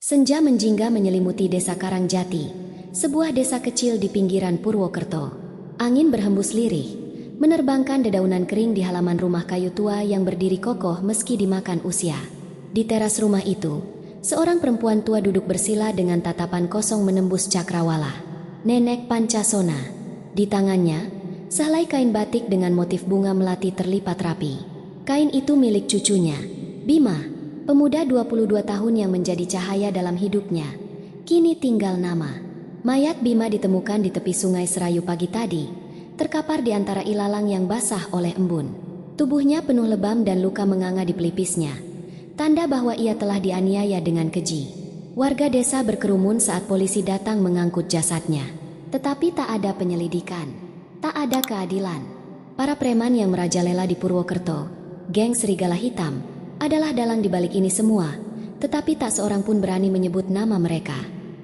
Senja menjingga menyelimuti desa Karangjati, sebuah desa kecil di pinggiran Purwokerto. Angin berhembus lirih, menerbangkan dedaunan kering di halaman rumah kayu tua yang berdiri kokoh meski dimakan usia. Di teras rumah itu, seorang perempuan tua duduk bersila dengan tatapan kosong menembus cakrawala. Nenek Pancasona. Di tangannya, sehelai kain batik dengan motif bunga melati terlipat rapi. Kain itu milik cucunya, Bima. Pemuda 22 tahun yang menjadi cahaya dalam hidupnya. Kini tinggal nama. Mayat Bima ditemukan di tepi sungai Serayu pagi tadi, terkapar di antara ilalang yang basah oleh embun. Tubuhnya penuh lebam dan luka menganga di pelipisnya, tanda bahwa ia telah dianiaya dengan keji. Warga desa berkerumun saat polisi datang mengangkut jasadnya. Tetapi tak ada penyelidikan, tak ada keadilan. Para preman yang merajalela di Purwokerto, geng Serigala Hitam, adalah dalang di balik ini semua, tetapi tak seorang pun berani menyebut nama mereka.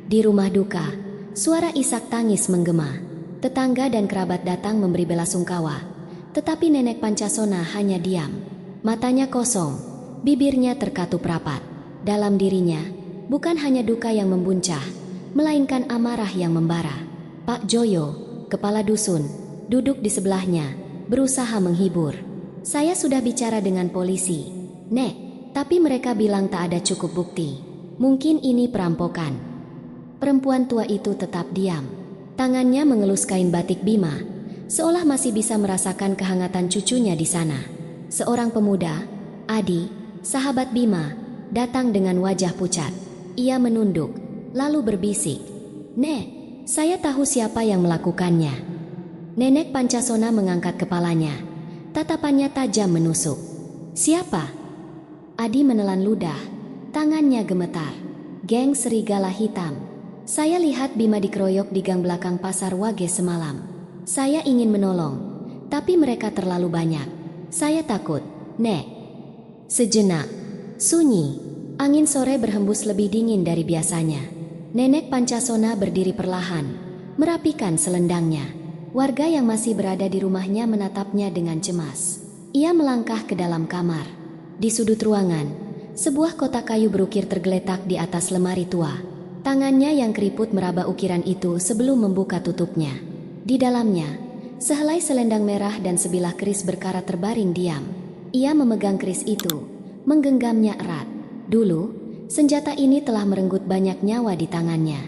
Di rumah duka, suara isak tangis menggema. Tetangga dan kerabat datang memberi belasungkawa, tetapi nenek Pancasona hanya diam. Matanya kosong, bibirnya terkatup rapat. Dalam dirinya, bukan hanya duka yang membuncah, melainkan amarah yang membara. Pak Joyo, kepala dusun, duduk di sebelahnya, berusaha menghibur. Saya sudah bicara dengan polisi, Nek, tapi mereka bilang tak ada cukup bukti. Mungkin ini perampokan. Perempuan tua itu tetap diam. Tangannya mengelus kain batik Bima, seolah masih bisa merasakan kehangatan cucunya di sana. Seorang pemuda, Adi, sahabat Bima, datang dengan wajah pucat. Ia menunduk, lalu berbisik, "Nek, saya tahu siapa yang melakukannya." Nenek Pancasona mengangkat kepalanya. Tatapannya tajam menusuk. "Siapa?" Adi menelan ludah, tangannya gemetar. "Geng Serigala Hitam. Saya lihat Bima dikeroyok di gang belakang pasar Wage semalam. Saya ingin menolong, tapi mereka terlalu banyak. Saya takut, Nek." Sejenak, sunyi. Angin sore berhembus lebih dingin dari biasanya. Nenek Pancasona berdiri perlahan, merapikan selendangnya. Warga yang masih berada di rumahnya menatapnya dengan cemas. Ia melangkah ke dalam kamar. Di sudut ruangan, sebuah kotak kayu berukir tergeletak di atas lemari tua. Tangannya yang keriput meraba ukiran itu sebelum membuka tutupnya. Di dalamnya, sehelai selendang merah dan sebilah keris berkarat terbaring diam. Ia memegang keris itu, menggenggamnya erat. Dulu, senjata ini telah merenggut banyak nyawa di tangannya.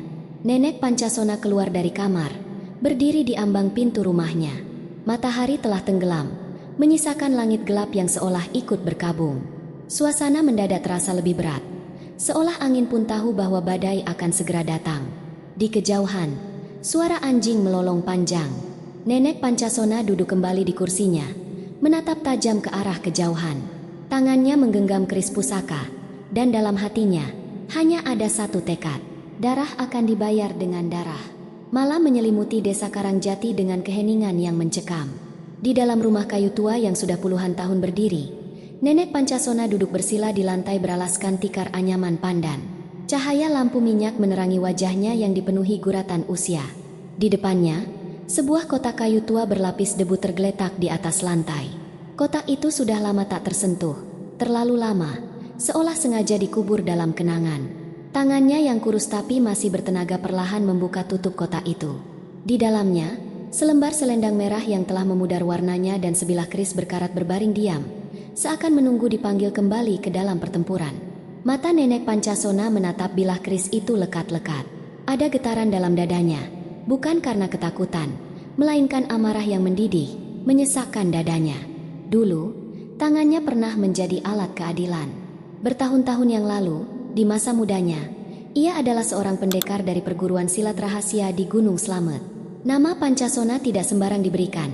Nenek Pancasona keluar dari kamar, berdiri di ambang pintu rumahnya. Matahari telah tenggelam, menyisakan langit gelap yang seolah ikut berkabung. Suasana mendadak terasa lebih berat, seolah angin pun tahu bahwa badai akan segera datang. Di kejauhan, suara anjing melolong panjang. Nenek Pancasona duduk kembali di kursinya, menatap tajam ke arah kejauhan. Tangannya menggenggam keris pusaka, dan dalam hatinya hanya ada satu tekad: darah akan dibayar dengan darah. Malam menyelimuti desa Karangjati dengan keheningan yang mencekam. Di dalam rumah kayu tua yang sudah puluhan tahun berdiri, Nenek Pancasona duduk bersila di lantai beralaskan tikar anyaman pandan. Cahaya lampu minyak menerangi wajahnya yang dipenuhi guratan usia. Di depannya, sebuah kotak kayu tua berlapis debu tergeletak di atas lantai. Kotak itu sudah lama tak tersentuh, terlalu lama, seolah sengaja dikubur dalam kenangan. Tangannya yang kurus tapi masih bertenaga perlahan membuka tutup kotak itu. Di dalamnya, selembar selendang merah yang telah memudar warnanya dan sebilah keris berkarat berbaring diam, seakan menunggu dipanggil kembali ke dalam pertempuran. Mata Nenek Pancasona menatap bilah keris itu lekat-lekat. Ada getaran dalam dadanya, bukan karena ketakutan, melainkan amarah yang mendidih, menyesakkan dadanya. Dulu, tangannya pernah menjadi alat keadilan. Bertahun-tahun yang lalu, di masa mudanya, ia adalah seorang pendekar dari perguruan silat rahasia di Gunung Slamet. Nama Pancasona tidak sembarang diberikan.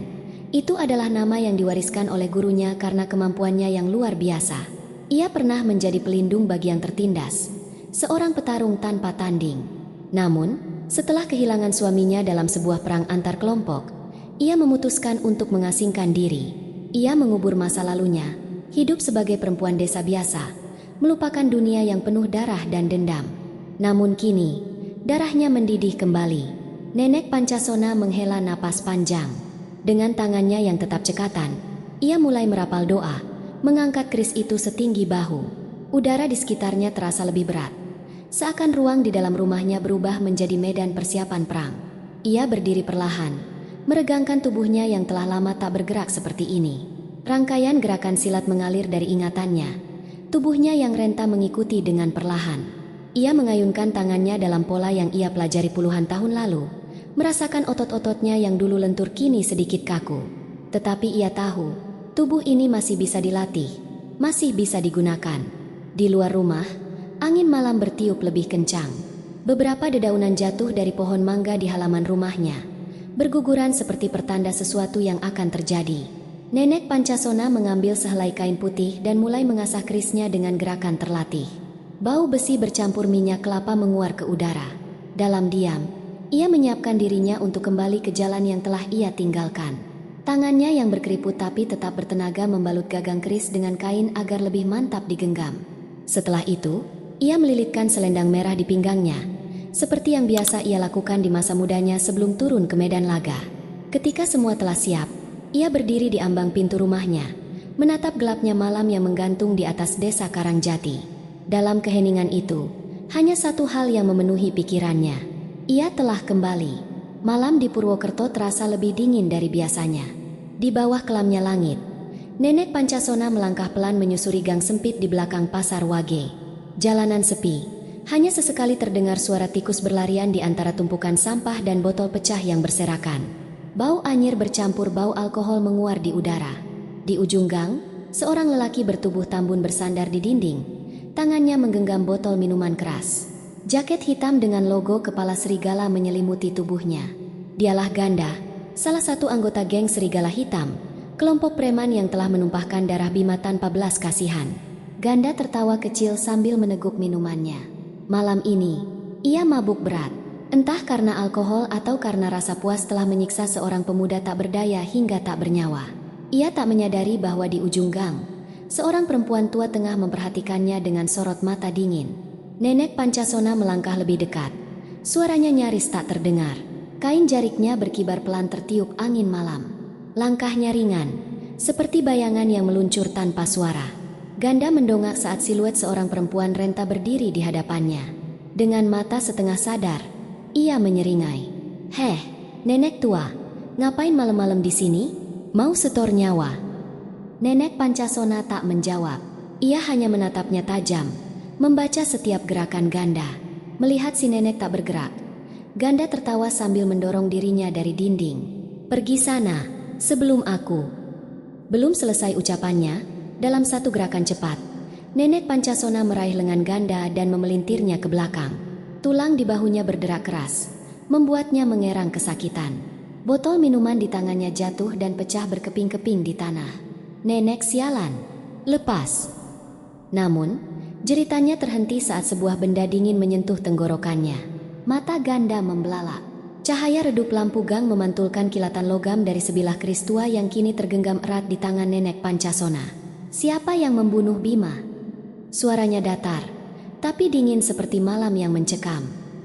Itu adalah nama yang diwariskan oleh gurunya karena kemampuannya yang luar biasa. Ia pernah menjadi pelindung bagi yang tertindas, seorang petarung tanpa tanding. Namun, setelah kehilangan suaminya dalam sebuah perang antar kelompok, ia memutuskan untuk mengasingkan diri. Ia mengubur masa lalunya, hidup sebagai perempuan desa biasa, melupakan dunia yang penuh darah dan dendam. Namun kini, darahnya mendidih kembali. Nenek Pancasona menghela napas panjang. Dengan tangannya yang tetap cekatan, ia mulai merapal doa, mengangkat keris itu setinggi bahu. Udara di sekitarnya terasa lebih berat. Seakan ruang di dalam rumahnya berubah menjadi medan persiapan perang. Ia berdiri perlahan, meregangkan tubuhnya yang telah lama tak bergerak seperti ini. Rangkaian gerakan silat mengalir dari ingatannya. Tubuhnya yang renta mengikuti dengan perlahan. Ia mengayunkan tangannya dalam pola yang ia pelajari puluhan tahun lalu, merasakan otot-ototnya yang dulu lentur kini sedikit kaku. Tetapi ia tahu, tubuh ini masih bisa dilatih, masih bisa digunakan. Di luar rumah, angin malam bertiup lebih kencang. Beberapa dedaunan jatuh dari pohon mangga di halaman rumahnya, berguguran seperti pertanda sesuatu yang akan terjadi. Nenek Pancasona mengambil sehelai kain putih dan mulai mengasah kerisnya dengan gerakan terlatih. Bau besi bercampur minyak kelapa menguar ke udara. Dalam diam, ia menyiapkan dirinya untuk kembali ke jalan yang telah ia tinggalkan. Tangannya yang berkeriput tapi tetap bertenaga membalut gagang keris dengan kain agar lebih mantap digenggam. Setelah itu, ia melilitkan selendang merah di pinggangnya, seperti yang biasa ia lakukan di masa mudanya sebelum turun ke medan laga. Ketika semua telah siap, ia berdiri di ambang pintu rumahnya, menatap gelapnya malam yang menggantung di atas desa Karangjati. Dalam keheningan itu, hanya satu hal yang memenuhi pikirannya. Ia telah kembali. Malam di Purwokerto terasa lebih dingin dari biasanya. Di bawah kelamnya langit, Nenek Pancasona melangkah pelan menyusuri gang sempit di belakang pasar Wage. Jalanan sepi, hanya sesekali terdengar suara tikus berlarian di antara tumpukan sampah dan botol pecah yang berserakan. Bau anyir bercampur bau alkohol menguar di udara. Di ujung gang, seorang lelaki bertubuh tambun bersandar di dinding. Tangannya menggenggam botol minuman keras. Jaket hitam dengan logo kepala serigala menyelimuti tubuhnya. Dialah Ganda, salah satu anggota geng Serigala Hitam, kelompok preman yang telah menumpahkan darah Bima tanpa belas kasihan. Ganda tertawa kecil sambil meneguk minumannya. Malam ini, ia mabuk berat. Entah karena alkohol atau karena rasa puas telah menyiksa seorang pemuda tak berdaya hingga tak bernyawa. Ia tak menyadari bahwa di ujung gang, seorang perempuan tua tengah memperhatikannya dengan sorot mata dingin. Nenek Pancasona melangkah lebih dekat. Suaranya nyaris tak terdengar. Kain jariknya berkibar pelan tertiup angin malam. Langkahnya ringan, seperti bayangan yang meluncur tanpa suara. Ganda mendongak saat siluet seorang perempuan renta berdiri di hadapannya. Dengan mata setengah sadar, ia menyeringai. "Heh, nenek tua, ngapain malam-malam di sini? Mau setor nyawa?" Nenek Pancasona tak menjawab. Ia hanya menatapnya tajam, membaca setiap gerakan Ganda. Melihat si nenek tak bergerak, Ganda tertawa sambil mendorong dirinya dari dinding. "Pergi sana, sebelum aku..." Belum selesai ucapannya, dalam satu gerakan cepat, Nenek Pancasona meraih lengan Ganda dan memelintirnya ke belakang. Tulang di bahunya berderak keras, membuatnya mengerang kesakitan. Botol minuman di tangannya jatuh dan pecah berkeping-keping di tanah. "Nenek sialan, lepas!" Namun, jeritannya terhenti saat sebuah benda dingin menyentuh tenggorokannya. Mata Ganda membelalak. Cahaya redup lampu gang memantulkan kilatan logam dari sebilah keris tua yang kini tergenggam erat di tangan Nenek Pancasona. "Siapa yang membunuh Bima?" Suaranya datar, tapi dingin seperti malam yang mencekam.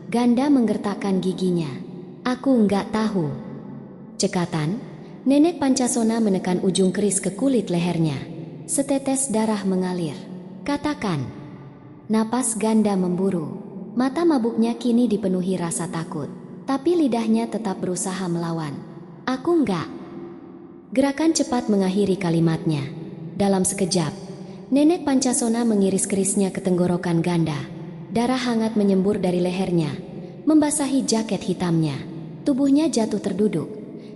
Ganda menggertakkan giginya. "Aku nggak tahu." Cekatan, Nenek Pancasona menekan ujung keris ke kulit lehernya. Setetes darah mengalir. "Katakan." Napas Ganda memburu. Mata mabuknya kini dipenuhi rasa takut. Tapi lidahnya tetap berusaha melawan. "Aku nggak." Gerakan cepat mengakhiri kalimatnya. Dalam sekejap, Nenek Pancasona mengiris kerisnya ke tenggorokan Ganda. Darah hangat menyembur dari lehernya, membasahi jaket hitamnya. Tubuhnya jatuh terduduk.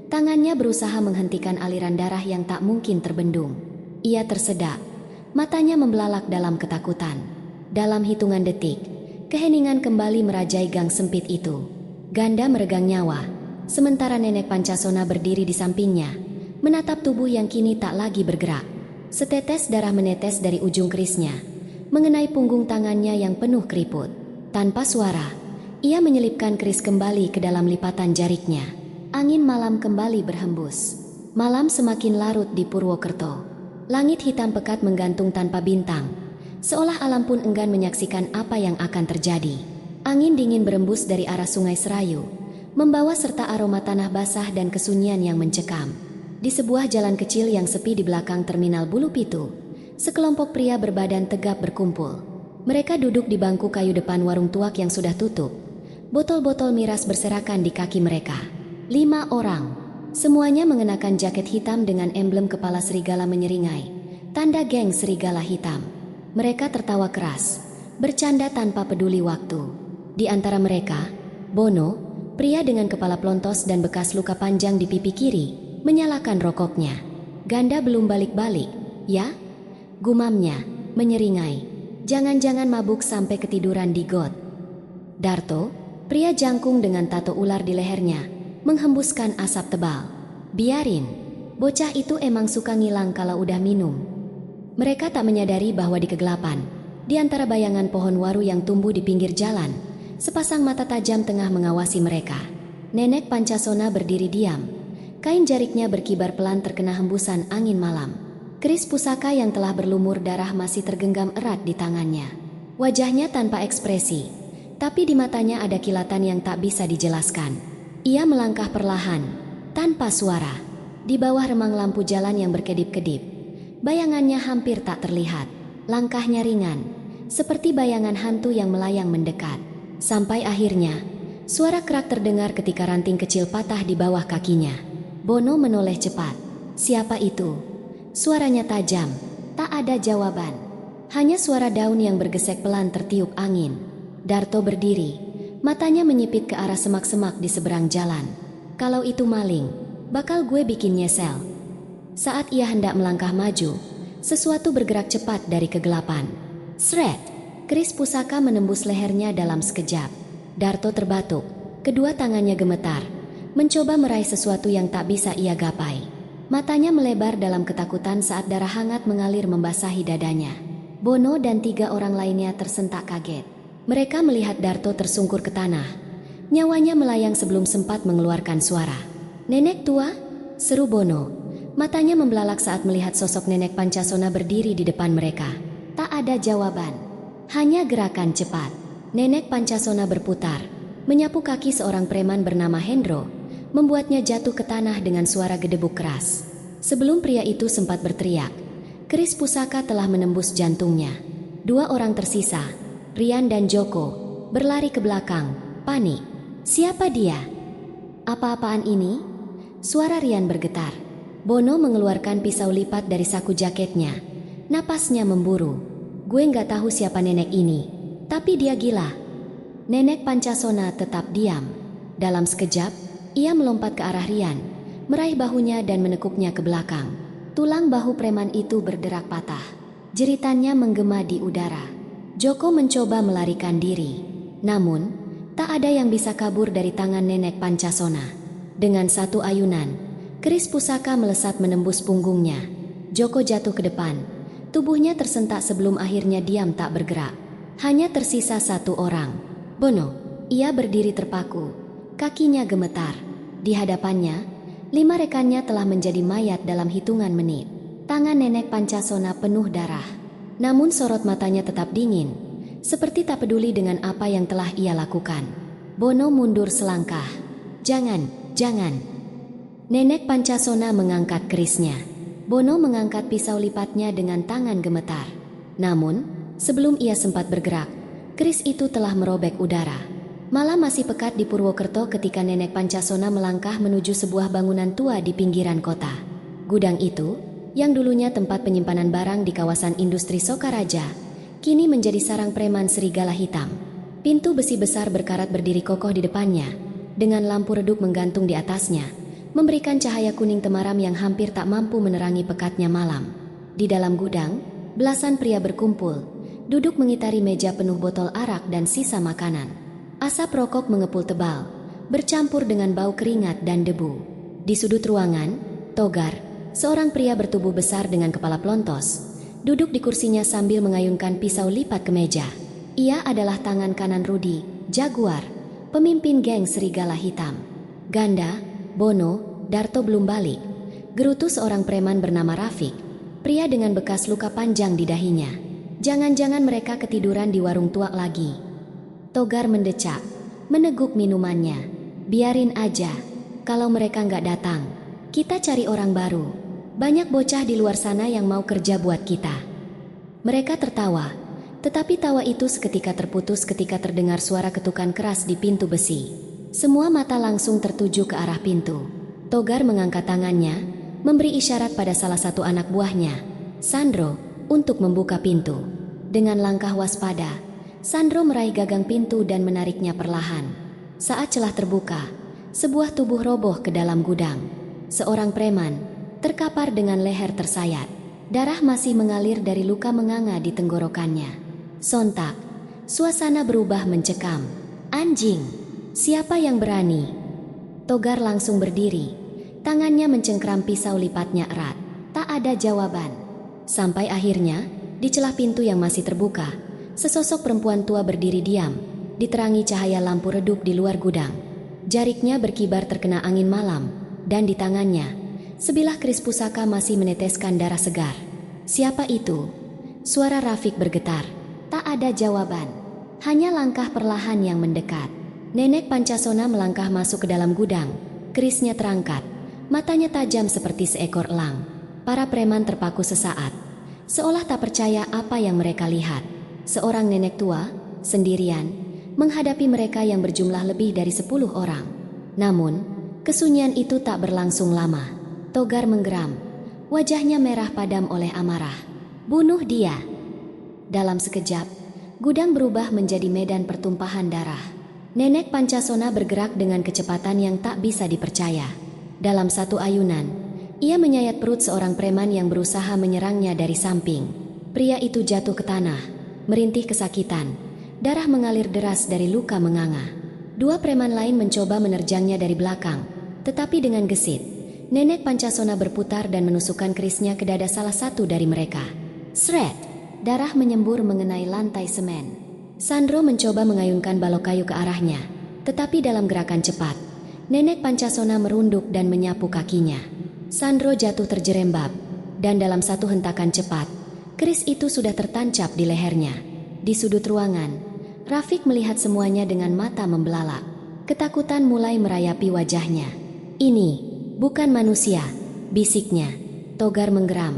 Tangannya berusaha menghentikan aliran darah yang tak mungkin terbendung. Ia tersedak, matanya membelalak dalam ketakutan. Dalam hitungan detik, keheningan kembali merajai gang sempit itu. Ganda meregang nyawa, sementara Nenek Pancasona berdiri di sampingnya, menatap tubuh yang kini tak lagi bergerak. Setetes darah menetes dari ujung kerisnya, mengenai punggung tangannya yang penuh keriput. Tanpa suara, ia menyelipkan keris kembali ke dalam lipatan jariknya. Angin malam kembali berhembus. Malam semakin larut di Purwokerto. Langit hitam pekat menggantung tanpa bintang, seolah alam pun enggan menyaksikan apa yang akan terjadi. Angin dingin berembus dari arah Sungai Serayu, membawa serta aroma tanah basah dan kesunyian yang mencekam. Di sebuah jalan kecil yang sepi di belakang terminal Bulu Pitu, sekelompok pria berbadan tegap berkumpul. Mereka duduk di bangku kayu depan warung tuak yang sudah tutup. Botol-botol miras berserakan di kaki mereka. 5 orang. Semuanya mengenakan jaket hitam dengan emblem kepala serigala menyeringai. Tanda geng serigala hitam. Mereka tertawa keras, bercanda tanpa peduli waktu. Di antara mereka, Bono, pria dengan kepala pelontos dan bekas luka panjang di pipi kiri, menyalakan rokoknya. Ganda belum balik-balik, ya? Gumamnya, menyeringai. Jangan-jangan mabuk sampai ketiduran di got. Darto, pria jangkung dengan tato ular di lehernya, menghembuskan asap tebal. Biarin, bocah itu emang suka ngilang kalau udah minum. Mereka tak menyadari bahwa di kegelapan, di antara bayangan pohon waru yang tumbuh di pinggir jalan, sepasang mata tajam tengah mengawasi mereka. Nenek Pancasona berdiri diam. Kain jariknya berkibar pelan terkena hembusan angin malam. Keris pusaka yang telah berlumur darah masih tergenggam erat di tangannya. Wajahnya tanpa ekspresi, tapi di matanya ada kilatan yang tak bisa dijelaskan. Ia melangkah perlahan, tanpa suara, di bawah remang lampu jalan yang berkedip-kedip. Bayangannya hampir tak terlihat. Langkahnya ringan, seperti bayangan hantu yang melayang mendekat. Sampai akhirnya, suara kerak terdengar ketika ranting kecil patah di bawah kakinya. Bono menoleh cepat. Siapa itu? Suaranya tajam, tak ada jawaban. Hanya suara daun yang bergesek pelan tertiup angin. Darto berdiri, matanya menyipit ke arah semak-semak di seberang jalan. Kalau itu maling, bakal gue bikin nyesel. Saat ia hendak melangkah maju, sesuatu bergerak cepat dari kegelapan. Sret! Keris pusaka menembus lehernya dalam sekejap. Darto terbatuk, kedua tangannya gemetar, mencoba meraih sesuatu yang tak bisa ia gapai. Matanya melebar dalam ketakutan saat darah hangat mengalir membasahi dadanya. Bono dan 3 orang lainnya tersentak kaget. Mereka melihat Darto tersungkur ke tanah. Nyawanya melayang sebelum sempat mengeluarkan suara. "Nenek tua?" seru Bono. Matanya membelalak saat melihat sosok Nenek Pancasona berdiri di depan mereka. Tak ada jawaban, hanya gerakan cepat. Nenek Pancasona berputar, menyapu kaki seorang preman bernama Hendro, membuatnya jatuh ke tanah dengan suara gedebuk keras. Sebelum pria itu sempat berteriak, keris pusaka telah menembus jantungnya. 2 orang tersisa, Rian dan Joko, berlari ke belakang, panik. Siapa dia? Apa-apaan ini? Suara Rian bergetar. Bono mengeluarkan pisau lipat dari saku jaketnya. Napasnya memburu. Gue nggak tahu siapa nenek ini, tapi dia gila. Nenek Pancasona tetap diam. Dalam sekejap, ia melompat ke arah Rian, meraih bahunya dan menekuknya ke belakang. Tulang bahu preman itu berderak patah. Jeritannya menggema di udara. Joko mencoba melarikan diri. Namun, tak ada yang bisa kabur dari tangan Nenek Pancasona. Dengan satu ayunan, keris pusaka melesat menembus punggungnya. Joko jatuh ke depan. Tubuhnya tersentak sebelum akhirnya diam tak bergerak. Hanya tersisa 1 orang. Bono. Ia berdiri terpaku. Kakinya gemetar. Di hadapannya, 5 rekannya telah menjadi mayat dalam hitungan menit. Tangan Nenek Pancasona penuh darah. Namun sorot matanya tetap dingin, seperti tak peduli dengan apa yang telah ia lakukan. Bono mundur selangkah. Jangan. Nenek Pancasona mengangkat kerisnya. Bono mengangkat pisau lipatnya dengan tangan gemetar. Namun, sebelum ia sempat bergerak, keris itu telah merobek udara. Malam masih pekat di Purwokerto ketika Nenek Pancasona melangkah menuju sebuah bangunan tua di pinggiran kota. Gudang itu, yang dulunya tempat penyimpanan barang di kawasan industri Sokaraja, kini menjadi sarang preman serigala hitam. Pintu besi besar berkarat berdiri kokoh di depannya, dengan lampu redup menggantung di atasnya, memberikan cahaya kuning temaram yang hampir tak mampu menerangi pekatnya malam. Di dalam gudang, belasan pria berkumpul, duduk mengitari meja penuh botol arak dan sisa makanan. Asap rokok mengepul tebal, bercampur dengan bau keringat dan debu. Di sudut ruangan, Togar, seorang pria bertubuh besar dengan kepala pelontos, duduk di kursinya sambil mengayunkan pisau lipat ke meja. Ia adalah tangan kanan Rudi, Jaguar, pemimpin geng serigala hitam. Ganda, Bono, Darto belum balik. Gerutu seorang preman bernama Rafiq, pria dengan bekas luka panjang di dahinya. Jangan-jangan mereka ketiduran di warung tuak lagi. Togar mendecak, meneguk minumannya. Biarin aja, kalau mereka nggak datang, kita cari orang baru. Banyak bocah di luar sana yang mau kerja buat kita. Mereka tertawa, Tetapi tawa itu seketika terputus ketika terdengar suara ketukan keras di pintu besi. Semua mata langsung tertuju ke arah pintu. Togar mengangkat tangannya, memberi isyarat pada salah satu anak buahnya, Sandro, untuk membuka pintu. Dengan langkah waspada, Sandro meraih gagang pintu dan menariknya perlahan. Saat celah terbuka, sebuah tubuh roboh ke dalam gudang. Seorang preman, terkapar dengan leher tersayat. Darah masih mengalir dari luka menganga di tenggorokannya. Sontak, suasana berubah mencekam. Anjing, siapa yang berani? Togar langsung berdiri. Tangannya mencengkram pisau lipatnya erat. Tak ada jawaban. Sampai akhirnya, di celah pintu yang masih terbuka, sesosok perempuan tua berdiri diam, diterangi cahaya lampu redup di luar gudang. Jariknya berkibar terkena angin malam, dan di tangannya, sebilah keris pusaka masih meneteskan darah segar. Siapa itu? Suara Rafiq bergetar. Tak ada jawaban, hanya langkah perlahan yang mendekat. Nenek Pancasona melangkah masuk ke dalam gudang. Kerisnya terangkat, matanya tajam seperti seekor elang. Para preman terpaku sesaat, seolah tak percaya apa yang mereka lihat. Seorang nenek tua, sendirian, menghadapi mereka yang berjumlah lebih dari 10 orang. Namun, kesunyian itu tak berlangsung lama. Togar menggeram, wajahnya merah padam oleh amarah. Bunuh dia! Dalam sekejap, gudang berubah menjadi medan pertumpahan darah. Nenek Pancasona bergerak dengan kecepatan yang tak bisa dipercaya. Dalam satu ayunan, ia menyayat perut seorang preman yang berusaha menyerangnya dari samping. Pria itu jatuh ke tanah, merintih kesakitan. Darah mengalir deras dari luka menganga. Dua preman lain mencoba menerjangnya dari belakang, tetapi dengan gesit, Nenek Pancasona berputar dan menusukkan kerisnya ke dada salah satu dari mereka. Sret! Darah menyembur mengenai lantai semen. Sandro mencoba mengayunkan balok kayu ke arahnya, tetapi dalam gerakan cepat, Nenek Pancasona merunduk dan menyapu kakinya. Sandro jatuh terjerembab, dan dalam satu hentakan cepat, keris itu sudah tertancap di lehernya. Di sudut ruangan, Rafiq melihat semuanya dengan mata membelalak. Ketakutan mulai merayapi wajahnya. Ini bukan manusia, bisiknya. Togar menggeram,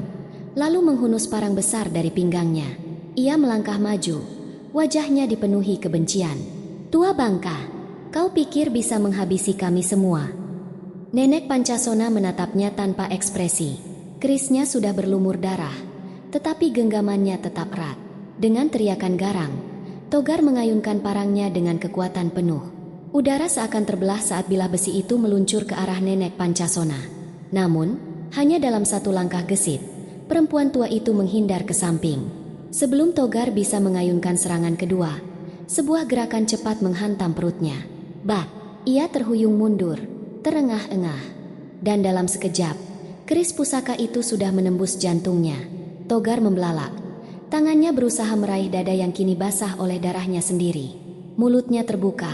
lalu menghunus parang besar dari pinggangnya. Ia melangkah maju, wajahnya dipenuhi kebencian. Tua bangka, kau pikir bisa menghabisi kami semua? Nenek Pancasona menatapnya tanpa ekspresi. Kerisnya sudah berlumur darah, tetapi genggamannya tetap erat. Dengan teriakan garang, Togar mengayunkan parangnya dengan kekuatan penuh. Udara seakan terbelah saat bilah besi itu meluncur ke arah Nenek Pancasona. Namun, hanya dalam satu langkah gesit, perempuan tua itu menghindar ke samping. Sebelum Togar bisa mengayunkan serangan kedua, sebuah gerakan cepat menghantam perutnya. Bah, ia terhuyung mundur, terengah-engah. Dan dalam sekejap, keris pusaka itu sudah menembus jantungnya. Togar membelalak. Tangannya berusaha meraih dada yang kini basah oleh darahnya sendiri. Mulutnya terbuka,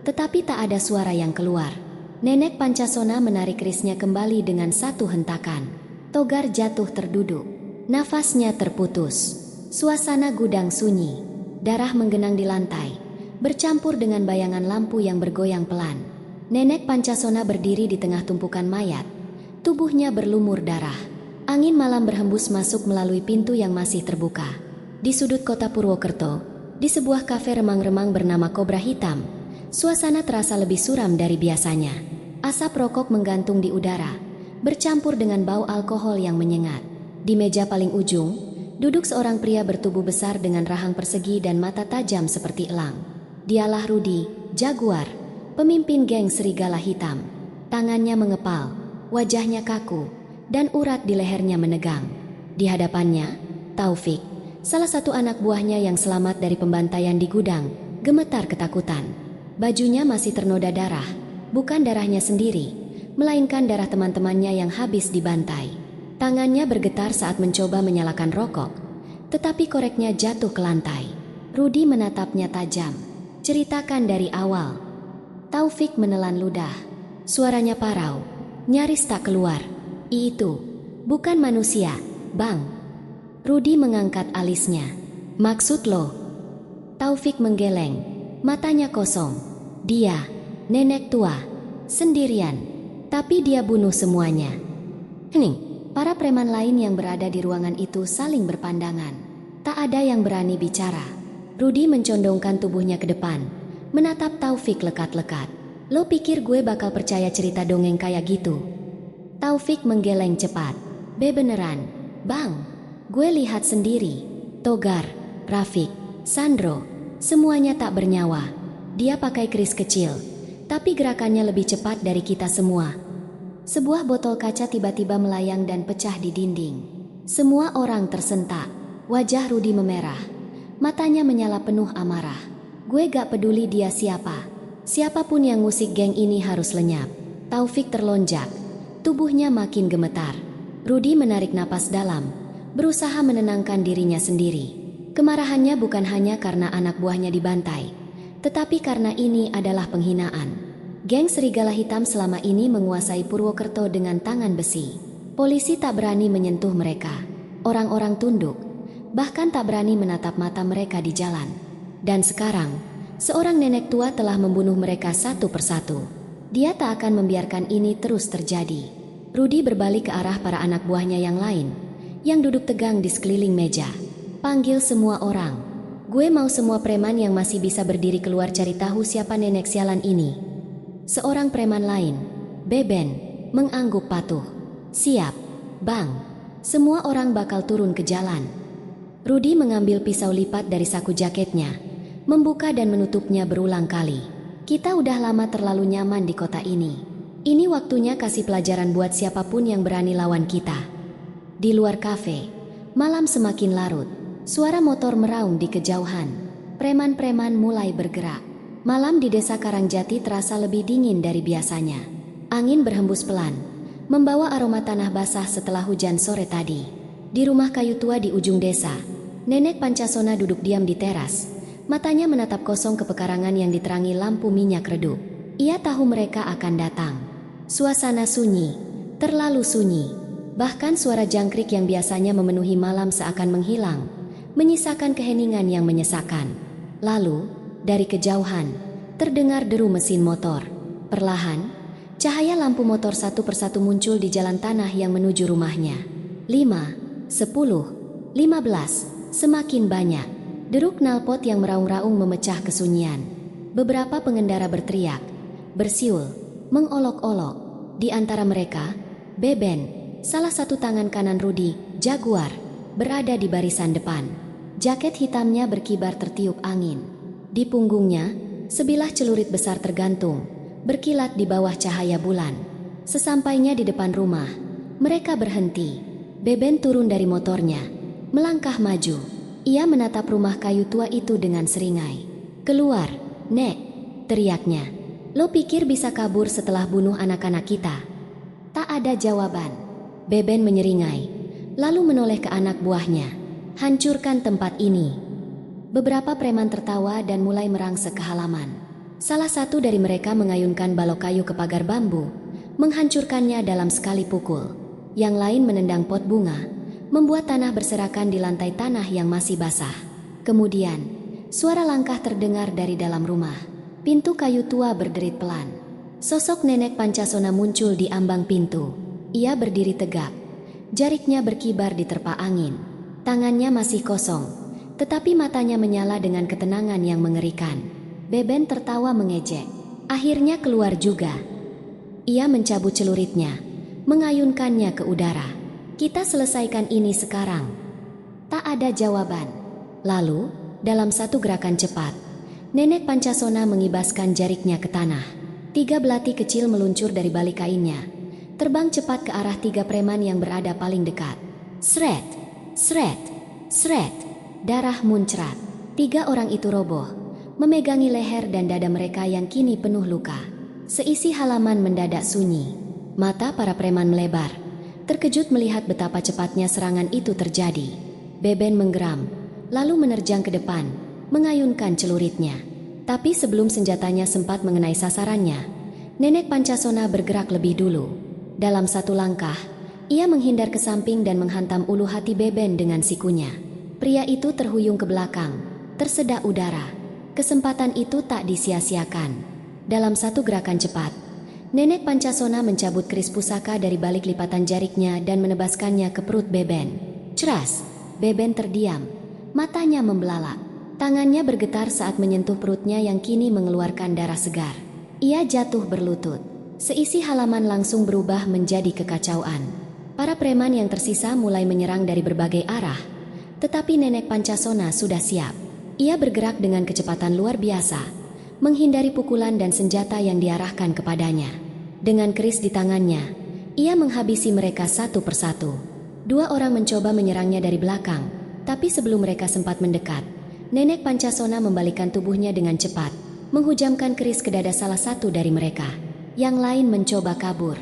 tetapi tak ada suara yang keluar. Nenek Pancasona menarik kerisnya kembali dengan satu hentakan. Togar jatuh terduduk, nafasnya terputus. Suasana gudang sunyi, darah menggenang di lantai, bercampur dengan bayangan lampu yang bergoyang pelan. Nenek Pancasona berdiri di tengah tumpukan mayat, tubuhnya berlumur darah. Angin malam berhembus masuk melalui pintu yang masih terbuka. Di sudut kota Purwokerto, di sebuah kafe remang-remang bernama Kobra Hitam, suasana terasa lebih suram dari biasanya. Asap rokok menggantung di udara, bercampur dengan bau alkohol yang menyengat. Di meja paling ujung, duduk seorang pria bertubuh besar dengan rahang persegi dan mata tajam seperti elang. Dialah Rudi, Jaguar, pemimpin geng Serigala Hitam. Tangannya mengepal, wajahnya kaku, dan urat di lehernya menegang. Di hadapannya, Taufik, salah satu anak buahnya yang selamat dari pembantaian di gudang, gemetar ketakutan. Bajunya masih ternoda darah, bukan darahnya sendiri, melainkan darah teman-temannya yang habis dibantai. Tangannya bergetar saat mencoba menyalakan rokok, tetapi koreknya jatuh ke lantai. Rudi menatapnya tajam. Ceritakan dari awal. Taufik menelan ludah. Suaranya parau, nyaris tak keluar. Itu bukan manusia, Bang. Rudi mengangkat alisnya. Maksud lo? Taufik menggeleng, matanya kosong. Dia, nenek tua, sendirian. Tapi dia bunuh semuanya. Hening, para preman lain yang berada di ruangan itu saling berpandangan. Tak ada yang berani bicara. Rudi mencondongkan tubuhnya ke depan, menatap Taufik lekat-lekat. Lo pikir gue bakal percaya cerita dongeng kayak gitu? Taufik menggeleng cepat. Beneran, Bang. Gue lihat sendiri. Togar, Rafiq, Sandro, semuanya tak bernyawa. Dia pakai keris kecil, tapi gerakannya lebih cepat dari kita semua. Sebuah botol kaca tiba-tiba melayang dan pecah di dinding. Semua orang tersentak. Wajah Rudi memerah. Matanya menyala penuh amarah. Gue gak peduli dia siapa. Siapapun yang ngusik geng ini harus lenyap. Taufik terlonjak. Tubuhnya makin gemetar. Rudi menarik napas dalam, berusaha menenangkan dirinya sendiri. Kemarahannya bukan hanya karena anak buahnya dibantai, tetapi karena ini adalah penghinaan. Geng Serigala Hitam selama ini menguasai Purwokerto dengan tangan besi. Polisi tak berani menyentuh mereka. Orang-orang tunduk, bahkan tak berani menatap mata mereka di jalan. Dan sekarang, seorang nenek tua telah membunuh mereka satu persatu. Dia tak akan membiarkan ini terus terjadi. Rudi berbalik ke arah para anak buahnya yang lain, yang duduk tegang di sekeliling meja. Panggil semua orang. Gue mau semua preman yang masih bisa berdiri keluar cari tahu siapa nenek sialan ini. Seorang preman lain, Beben, mengangguk patuh. Siap, Bang. Semua orang bakal turun ke jalan. Rudi mengambil pisau lipat dari saku jaketnya, membuka dan menutupnya berulang kali. Kita udah lama terlalu nyaman di kota ini. Ini waktunya kasih pelajaran buat siapapun yang berani lawan kita. Di luar kafe, malam semakin larut. Suara motor meraung di kejauhan. Preman-preman mulai bergerak. Malam di desa Karangjati terasa lebih dingin dari biasanya. Angin berhembus pelan, membawa aroma tanah basah setelah hujan sore tadi. Di rumah kayu tua di ujung desa, Nenek Pancasona duduk diam di teras. Matanya menatap kosong ke pekarangan yang diterangi lampu minyak redup. Ia tahu mereka akan datang. Suasana sunyi, terlalu sunyi. Bahkan suara jangkrik yang biasanya memenuhi malam seakan menghilang, menyisakan keheningan yang menyesakan. Lalu, dari kejauhan, terdengar deru mesin motor. Perlahan, cahaya lampu motor satu persatu muncul di jalan tanah yang menuju rumahnya. 5, 10, 15, semakin banyak. Deruk knalpot yang meraung-raung memecah kesunyian. Beberapa pengendara berteriak, bersiul, mengolok-olok. Di antara mereka, Beben, salah satu tangan kanan Rudi, Jaguar, berada di barisan depan. Jaket hitamnya berkibar tertiup angin. Di punggungnya, sebilah celurit besar tergantung, berkilat di bawah cahaya bulan. Sesampainya di depan rumah, mereka berhenti. Beben turun dari motornya, melangkah maju. Ia menatap rumah kayu tua itu dengan seringai. Keluar, Nek, teriaknya. Lo pikir bisa kabur setelah bunuh anak-anak kita? Tak ada jawaban. Beben menyeringai, lalu menoleh ke anak buahnya. Hancurkan tempat ini. Beberapa preman tertawa dan mulai merangsek ke halaman. Salah satu dari mereka mengayunkan balok kayu ke pagar bambu, menghancurkannya dalam sekali pukul. Yang lain menendang pot bunga, membuat tanah berserakan di lantai tanah yang masih basah. Kemudian, suara langkah terdengar dari dalam rumah. Pintu kayu tua berderit pelan. Sosok Nenek Pancasona muncul di ambang pintu. Ia berdiri tegak. Jariknya berkibar diterpa angin. Tangannya masih kosong, tetapi matanya menyala dengan ketenangan yang mengerikan. Beben tertawa mengejek. Akhirnya keluar juga. Ia mencabut celuritnya, mengayunkannya ke udara. Kita selesaikan ini sekarang. Tak ada jawaban. Lalu, dalam satu gerakan cepat, Nenek Pancasona mengibaskan jariknya ke tanah. 3 belati kecil meluncur dari balik kainnya, terbang cepat ke arah 3 preman yang berada paling dekat. Sret, sret, sret. Darah muncrat. 3 orang itu roboh, memegangi leher dan dada mereka yang kini penuh luka. Seisi halaman mendadak sunyi. Mata para preman melebar, terkejut melihat betapa cepatnya serangan itu terjadi. Beben menggeram, lalu menerjang ke depan, mengayunkan celuritnya. Tapi sebelum senjatanya sempat mengenai sasarannya, Nenek Pancasona bergerak lebih dulu. Dalam satu langkah, ia menghindar ke samping dan menghantam ulu hati Beben dengan sikunya. Pria itu terhuyung ke belakang, tersedak udara. Kesempatan itu tak disia-siakan. Dalam satu gerakan cepat, Nenek Pancasona mencabut keris pusaka dari balik lipatan jariknya dan menebaskannya ke perut Beben. Ceras, Beben terdiam, matanya membelalak. Tangannya bergetar saat menyentuh perutnya yang kini mengeluarkan darah segar. Ia jatuh berlutut. Seisi halaman langsung berubah menjadi kekacauan. Para preman yang tersisa mulai menyerang dari berbagai arah. Tetapi Nenek Pancasona sudah siap. Ia bergerak dengan kecepatan luar biasa, menghindari pukulan dan senjata yang diarahkan kepadanya. Dengan keris di tangannya, ia menghabisi mereka satu persatu. Dua orang mencoba menyerangnya dari belakang, tapi sebelum mereka sempat mendekat, Nenek Pancasona membalikkan tubuhnya dengan cepat, menghujamkan keris ke dada salah satu dari mereka. Yang lain mencoba kabur.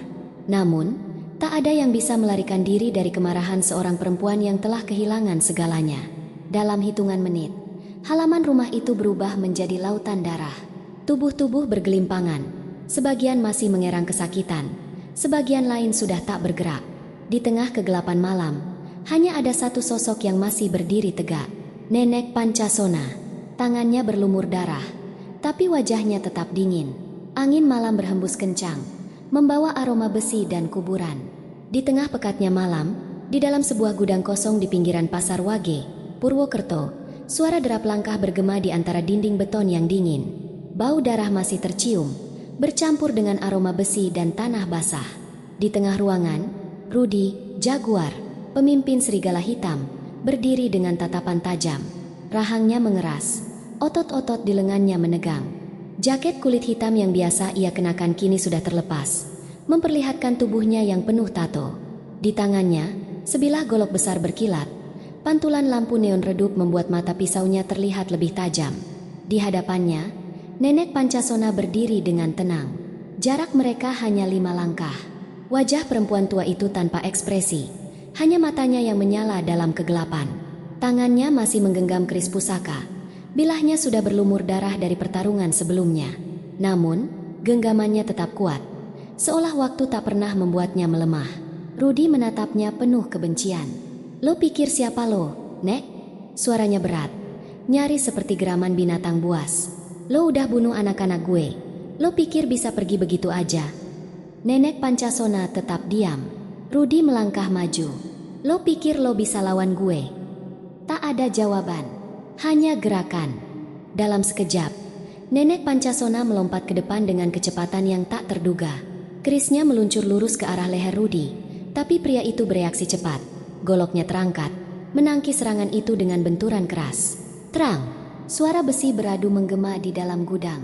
Namun, tak ada yang bisa melarikan diri dari kemarahan seorang perempuan yang telah kehilangan segalanya. Dalam hitungan menit, halaman rumah itu berubah menjadi lautan darah. Tubuh-tubuh bergelimpangan, sebagian masih mengerang kesakitan, sebagian lain sudah tak bergerak. Di tengah kegelapan malam, hanya ada satu sosok yang masih berdiri tegak. Nenek Pancasona. Tangannya berlumur darah, tapi wajahnya tetap dingin. Angin malam berhembus kencang, membawa aroma besi dan kuburan. Di tengah pekatnya malam, di dalam sebuah gudang kosong di pinggiran Pasar Wage, Purwokerto, suara derap langkah bergema di antara dinding beton yang dingin. Bau darah masih tercium, bercampur dengan aroma besi dan tanah basah. Di tengah ruangan, Rudy, Jaguar, pemimpin serigala hitam, berdiri dengan tatapan tajam. Rahangnya mengeras, otot-otot di lengannya menegang. Jaket kulit hitam yang biasa ia kenakan kini sudah terlepas, memperlihatkan tubuhnya yang penuh tato. Di tangannya, sebilah golok besar berkilat. Pantulan lampu neon redup membuat mata pisaunya terlihat lebih tajam. Di hadapannya, Nenek Pancasona berdiri dengan tenang. Jarak mereka hanya 5 langkah. Wajah perempuan tua itu tanpa ekspresi, hanya matanya yang menyala dalam kegelapan. Tangannya masih menggenggam keris pusaka. Bilahnya sudah berlumur darah dari pertarungan sebelumnya. Namun, genggamannya tetap kuat, seolah waktu tak pernah membuatnya melemah. Rudy menatapnya penuh kebencian. "Lo pikir siapa lo, Nek?" Suaranya berat, nyaris seperti geraman binatang buas. "Lo udah bunuh anak-anak gue. Lo pikir bisa pergi begitu aja?" Nenek Pancasona tetap diam. Rudy melangkah maju. "Lo pikir lo bisa lawan gue?" Tak ada jawaban, hanya gerakan. Dalam sekejap, Nenek Pancasona melompat ke depan dengan kecepatan yang tak terduga. Kerisnya meluncur lurus ke arah leher Rudy, tapi pria itu bereaksi cepat. Goloknya terangkat, menangkis serangan itu dengan benturan keras. Terang, suara besi beradu menggema di dalam gudang.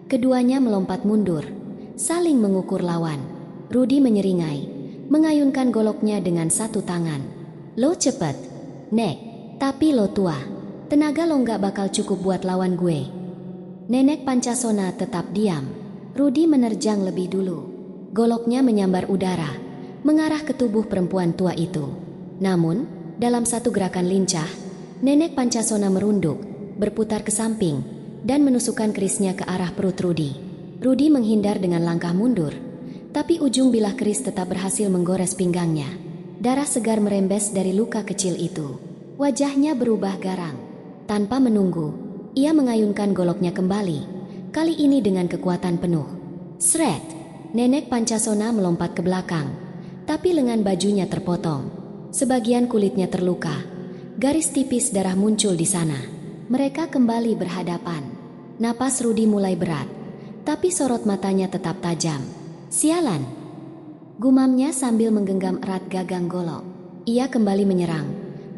Keduanya melompat mundur, saling mengukur lawan. Rudy menyeringai, mengayunkan goloknya dengan satu tangan. "Lo cepet, Nek, tapi lo tua. Tenaga lo nggak bakal cukup buat lawan gue." Nenek Pancasona tetap diam. Rudy menerjang lebih dulu. Goloknya menyambar udara, mengarah ke tubuh perempuan tua itu. Namun, dalam satu gerakan lincah, Nenek Pancasona merunduk, berputar ke samping, dan menusukkan kerisnya ke arah perut Rudy. Rudy menghindar dengan langkah mundur, tapi ujung bilah keris tetap berhasil menggores pinggangnya. Darah segar merembes dari luka kecil itu. Wajahnya berubah garang. Tanpa menunggu, ia mengayunkan goloknya kembali, kali ini dengan kekuatan penuh. Sret! Nenek Pancasona melompat ke belakang, tapi lengan bajunya terpotong. Sebagian kulitnya terluka. Garis tipis darah muncul di sana. Mereka kembali berhadapan. Napas Rudy mulai berat, tapi sorot matanya tetap tajam. "Sialan!" gumamnya sambil menggenggam erat gagang golok. Ia kembali menyerang,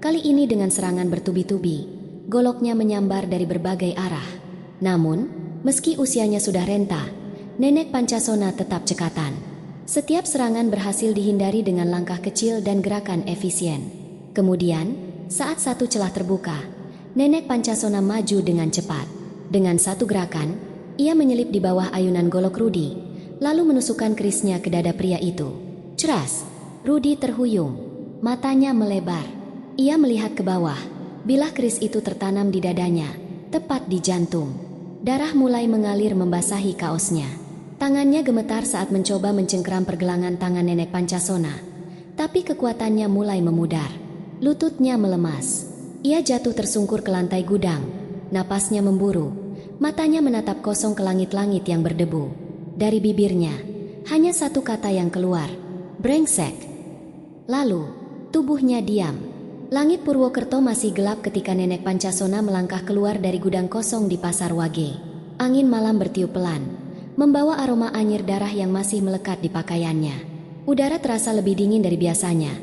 kali ini dengan serangan bertubi-tubi. Goloknya menyambar dari berbagai arah. Namun, meski usianya sudah renta, Nenek Pancasona tetap cekatan. Setiap serangan berhasil dihindari dengan langkah kecil dan gerakan efisien. Kemudian, saat satu celah terbuka, Nenek Pancasona maju dengan cepat. Dengan satu gerakan, ia menyelip di bawah ayunan golok Rudy, lalu menusukkan kerisnya ke dada pria itu. Ceras! Rudy terhuyung, matanya melebar. Ia melihat ke bawah. Bilah keris itu tertanam di dadanya, tepat di jantung. Darah mulai mengalir membasahi kaosnya. Tangannya gemetar saat mencoba mencengkeram pergelangan tangan Nenek Pancasona, tapi kekuatannya mulai memudar. Lututnya melemas. Ia jatuh tersungkur ke lantai gudang. Napasnya memburu. Matanya menatap kosong ke langit-langit yang berdebu. Dari bibirnya, hanya satu kata yang keluar. "Brengsek." Lalu, tubuhnya diam. Langit Purwokerto masih gelap ketika Nenek Pancasona melangkah keluar dari gudang kosong di Pasar Wage. Angin malam bertiup pelan, membawa aroma anyir darah yang masih melekat di pakaiannya. Udara terasa lebih dingin dari biasanya,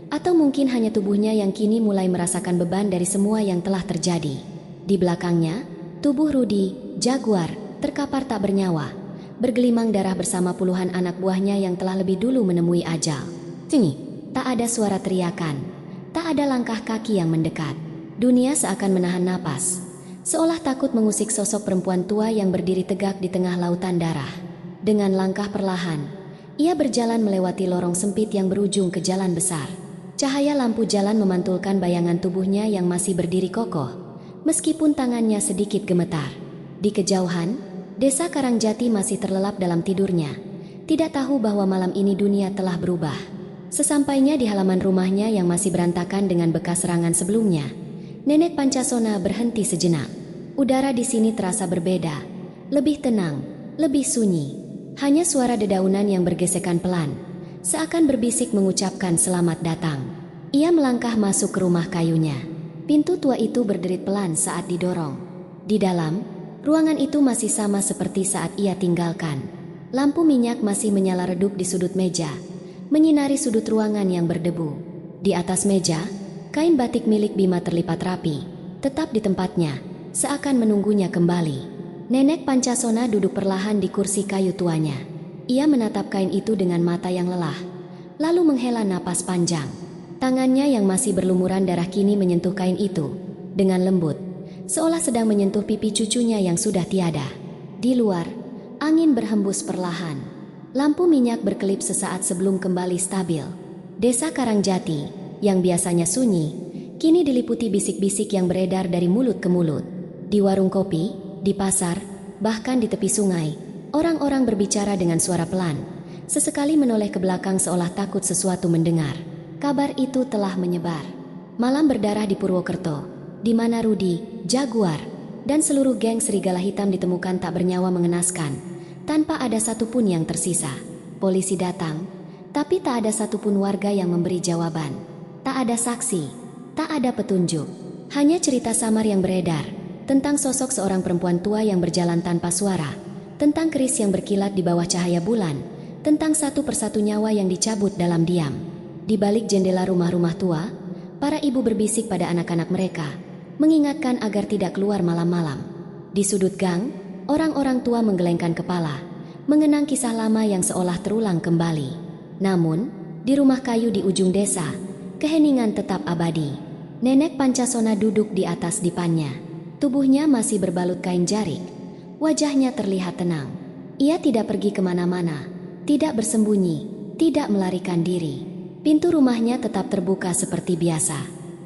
atau mungkin hanya tubuhnya yang kini mulai merasakan beban dari semua yang telah terjadi. Di belakangnya, tubuh Rudi, Jaguar, terkapar tak bernyawa, bergelimang darah bersama puluhan anak buahnya yang telah lebih dulu menemui ajal. Cengi, tak ada suara teriakan, tak ada langkah kaki yang mendekat. Dunia seakan menahan napas, seolah takut mengusik sosok perempuan tua yang berdiri tegak di tengah lautan darah. Dengan langkah perlahan, ia berjalan melewati lorong sempit yang berujung ke jalan besar. Cahaya lampu jalan memantulkan bayangan tubuhnya yang masih berdiri kokoh, meskipun tangannya sedikit gemetar. Di kejauhan, desa Karangjati masih terlelap dalam tidurnya, tidak tahu bahwa malam ini dunia telah berubah. Sesampainya di halaman rumahnya yang masih berantakan dengan bekas serangan sebelumnya, Nenek Pancasona berhenti sejenak. Udara di sini terasa berbeda, lebih tenang, lebih sunyi. Hanya suara dedaunan yang bergesekan pelan, seakan berbisik mengucapkan selamat datang. Ia melangkah masuk ke rumah kayunya. Pintu tua itu berderit pelan saat didorong. Di dalam, ruangan itu masih sama seperti saat ia tinggalkan. Lampu minyak masih menyala redup di sudut meja, menyinari sudut ruangan yang berdebu. Di atas meja, kain batik milik Bima terlipat rapi, tetap di tempatnya, seakan menunggunya kembali. Nenek Pancasona duduk perlahan di kursi kayu tuanya. Ia menatap kain itu dengan mata yang lelah, lalu menghela napas panjang. Tangannya yang masih berlumuran darah kini menyentuh kain itu dengan lembut, seolah sedang menyentuh pipi cucunya yang sudah tiada. Di luar, angin berhembus perlahan. Lampu minyak berkelip sesaat sebelum kembali stabil. Desa Karangjati yang biasanya sunyi, kini diliputi bisik-bisik yang beredar dari mulut ke mulut. Di warung kopi, di pasar, bahkan di tepi sungai, orang-orang berbicara dengan suara pelan, sesekali menoleh ke belakang seolah takut sesuatu mendengar. Kabar itu telah menyebar. Malam berdarah di Purwokerto, di mana Rudi, Jaguar, dan seluruh geng serigala hitam ditemukan tak bernyawa mengenaskan, tanpa ada satupun yang tersisa. Polisi datang, tapi tak ada satupun warga yang memberi jawaban. Tak ada saksi, tak ada petunjuk, hanya cerita samar yang beredar tentang sosok seorang perempuan tua yang berjalan tanpa suara, tentang keris yang berkilat di bawah cahaya bulan, tentang satu persatu nyawa yang dicabut dalam diam. Di balik jendela rumah-rumah tua, para ibu berbisik pada anak-anak mereka, mengingatkan agar tidak keluar malam-malam. Di sudut gang, orang-orang tua menggelengkan kepala, mengenang kisah lama yang seolah terulang kembali. Namun, di rumah kayu di ujung desa, keheningan tetap abadi. Nenek Pancasona duduk di atas dipannya. Tubuhnya masih berbalut kain jarik. Wajahnya terlihat tenang. Ia tidak pergi kemana-mana, tidak bersembunyi, tidak melarikan diri. Pintu rumahnya tetap terbuka seperti biasa.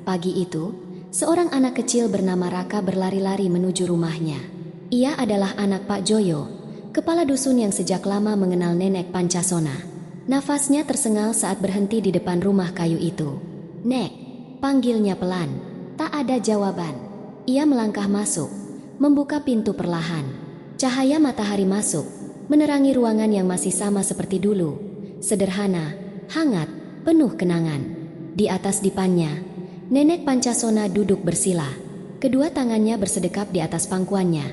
Pagi itu, seorang anak kecil bernama Raka berlari-lari menuju rumahnya. Ia adalah anak Pak Joyo, kepala dusun yang sejak lama mengenal Nenek Pancasona. Nafasnya tersengal saat berhenti di depan rumah kayu itu. "Nek," panggilnya pelan. Tak ada jawaban. Ia melangkah masuk, membuka pintu perlahan. Cahaya matahari masuk, menerangi ruangan yang masih sama seperti dulu. Sederhana, hangat, penuh kenangan. Di atas dipannya, Nenek Pancasona duduk bersila. Kedua tangannya bersedekap di atas pangkuannya.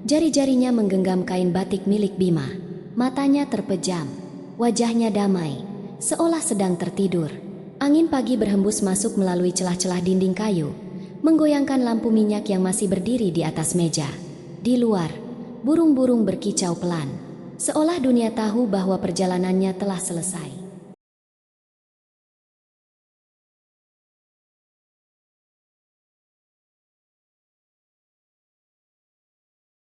Jari-jarinya menggenggam kain batik milik Bima. Matanya terpejam. Wajahnya damai, seolah sedang tertidur. Angin pagi berhembus masuk melalui celah-celah dinding kayu, menggoyangkan lampu minyak yang masih berdiri di atas meja. Di luar, burung-burung berkicau pelan, seolah dunia tahu bahwa perjalanannya telah selesai.